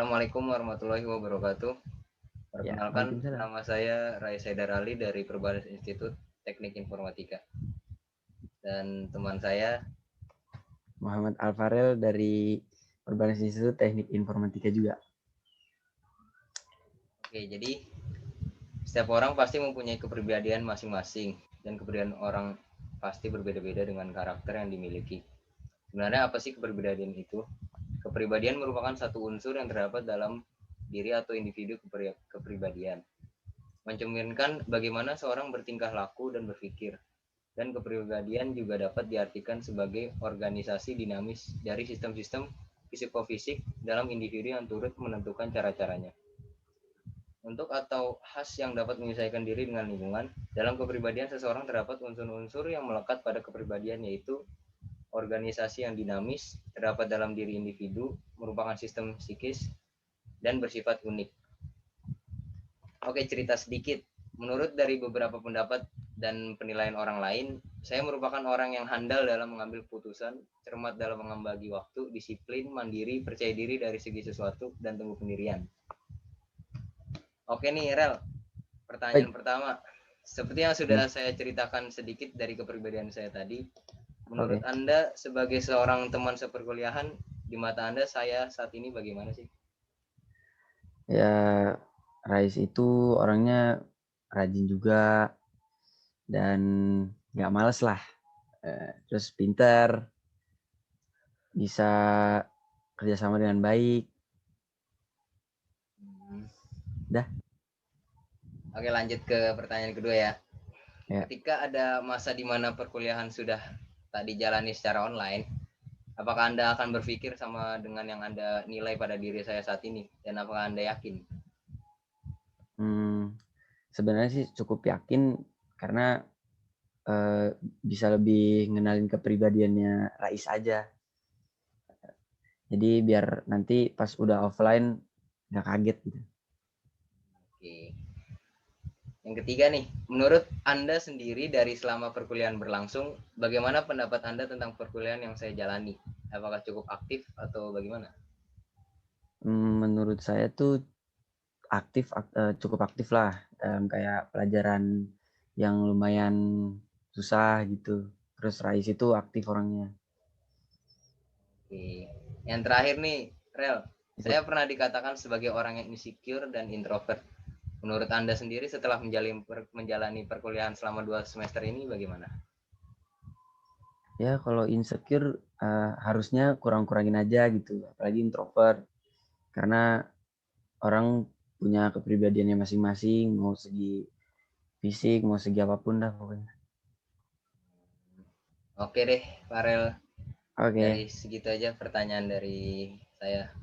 Assalamualaikum warahmatullahi wabarakatuh. Ya, Perkenalkan, Waalaikumsalam. nama saya Rais Haidar Ali dari Perbanas Institut Teknik Informatika. Dan teman saya, Muhammad Alfarel dari Perbanas Institut Teknik Informatika juga. oke, jadi setiap orang pasti mempunyai kepribadian masing-masing dan kepribadian orang pasti berbeda-beda dengan karakter yang dimiliki. Sebenarnya apa sih kepribadian itu? Kepribadian merupakan satu unsur yang terdapat dalam diri atau individu kepribadian, mencerminkan bagaimana seorang bertingkah laku dan berpikir. Dan kepribadian juga dapat diartikan sebagai organisasi dinamis dari sistem-sistem psikofisik dalam individu yang turut menentukan cara-caranya. Untuk atau khas yang dapat menyesuaikan diri dengan lingkungan, dalam kepribadian seseorang terdapat unsur-unsur yang melekat pada kepribadian, yaitu organisasi yang dinamis, terdapat dalam diri individu, merupakan sistem psikis, dan bersifat unik. Oke, cerita sedikit. Menurut dari beberapa pendapat dan penilaian orang lain, saya merupakan orang yang handal dalam mengambil keputusan, cermat dalam membagi waktu, disiplin, mandiri, percaya diri dari segi sesuatu, dan tunggu pendirian. Oke nih, Rel. Pertanyaan Baik. pertama. Seperti yang sudah saya ceritakan sedikit dari kepribadian saya tadi, menurut Anda sebagai seorang teman seperkuliahan, di mata Anda saya saat ini bagaimana sih? Ya, Rais itu orangnya rajin juga dan nggak males lah. Terus pinter, bisa kerjasama dengan baik. Dah. Oke, lanjut ke pertanyaan kedua ya. Ya. Ketika ada masa di mana perkuliahan sudah tak dijalani secara online, apakah Anda akan berpikir sama dengan yang Anda nilai pada diri saya saat ini? Dan apakah Anda yakin? Sebenarnya sih cukup yakin karena bisa lebih ngenalin kepribadiannya Rais aja. Jadi biar nanti pas udah offline nggak kaget gitu. Oke. Yang ketiga nih, menurut Anda sendiri dari selama perkuliahan berlangsung, bagaimana pendapat Anda tentang perkuliahan yang saya jalani? Apakah cukup aktif atau bagaimana? Menurut saya tuh cukup aktif lah dalam kayak pelajaran yang lumayan susah gitu. Terus Rais itu aktif orangnya. Oke. Yang terakhir nih, Rel, saya pernah dikatakan sebagai orang yang insecure dan introvert. Menurut Anda sendiri setelah menjalani perkuliahan selama 2 semester ini bagaimana? Ya kalau insecure harusnya kurang-kurangin aja gitu. Apalagi introvert. Karena orang punya kepribadiannya masing-masing. Mau segi fisik, mau segi apapun dah pokoknya. Oke deh, Farel. Oke. Dari segitu aja pertanyaan dari saya.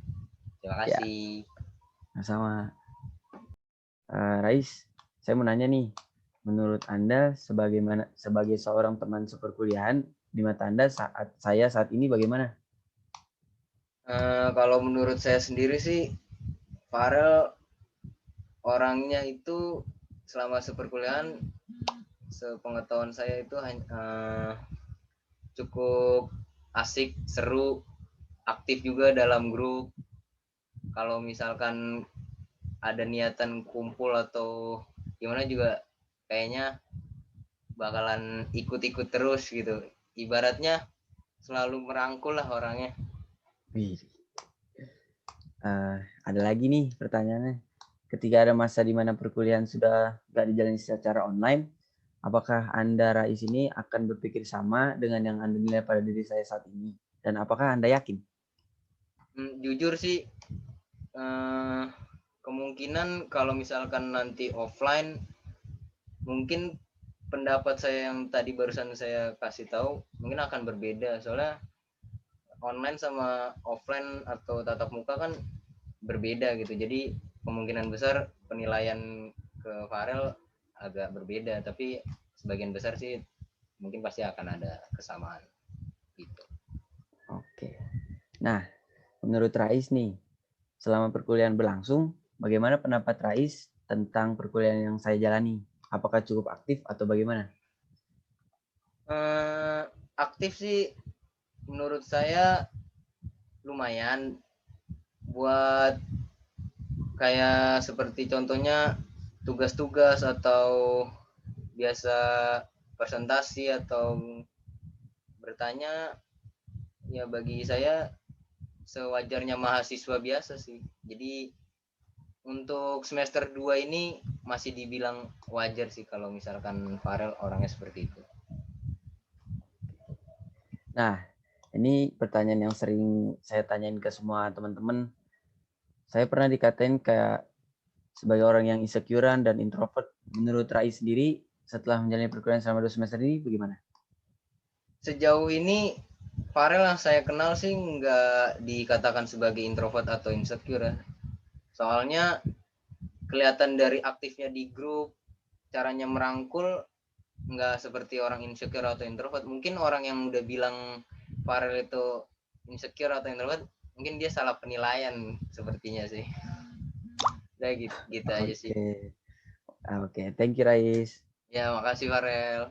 Terima Ya, kasih. sama. Rais, saya mau nanya nih. Menurut Anda sebagai seorang teman seperkuliahan, di mata Anda saat ini bagaimana? Kalau menurut saya sendiri sih, Farel orangnya itu selama seperkuliahan, sepengetahuan saya itu cukup asik, seru, aktif juga dalam grup. Kalau misalkan ada niatan kumpul atau gimana juga kayaknya bakalan ikut-ikut terus gitu. Ibaratnya selalu merangkul lah orangnya. Wih, ada lagi nih pertanyaannya. Ketika ada masa di mana perkuliahan sudah nggak dijalani secara online, apakah Anda Rais ini akan berpikir sama dengan yang Anda nilai pada diri saya saat ini? Dan apakah Anda yakin? Jujur sih, kemungkinan kalau misalkan nanti offline, mungkin pendapat saya yang tadi barusan saya kasih tahu mungkin akan berbeda. Soalnya online sama offline atau tatap muka kan berbeda gitu. Jadi kemungkinan besar penilaian ke Farel agak berbeda, tapi sebagian besar sih mungkin pasti akan ada kesamaan gitu. Oke. Nah, menurut Rais nih, selama perkuliahan berlangsung, bagaimana pendapat Rais tentang perkuliahan yang saya jalani? Apakah cukup aktif atau bagaimana? Aktif sih menurut saya lumayan. Buat kayak seperti contohnya tugas-tugas atau biasa presentasi atau bertanya, ya bagi saya sewajarnya mahasiswa biasa sih. Jadi untuk semester 2 ini masih dibilang wajar sih kalau misalkan Farel orangnya seperti itu. Nah, ini pertanyaan yang sering saya tanyain ke semua teman-teman. Saya pernah dikatain kayak sebagai orang yang insecurean dan introvert. Menurut Rai sendiri, setelah menjalani perkuliahan selama 2 semester ini bagaimana? Sejauh ini Farel yang saya kenal sih nggak dikatakan sebagai introvert atau insecure ya. Soalnya kelihatan dari aktifnya di grup, caranya merangkul nggak seperti orang insecure atau introvert. Mungkin orang yang udah bilang Farel itu insecure atau introvert, mungkin dia salah penilaian sepertinya sih. Udah gitu, gitu aja sih. Oke, thank you Rais. Ya, makasih Farel.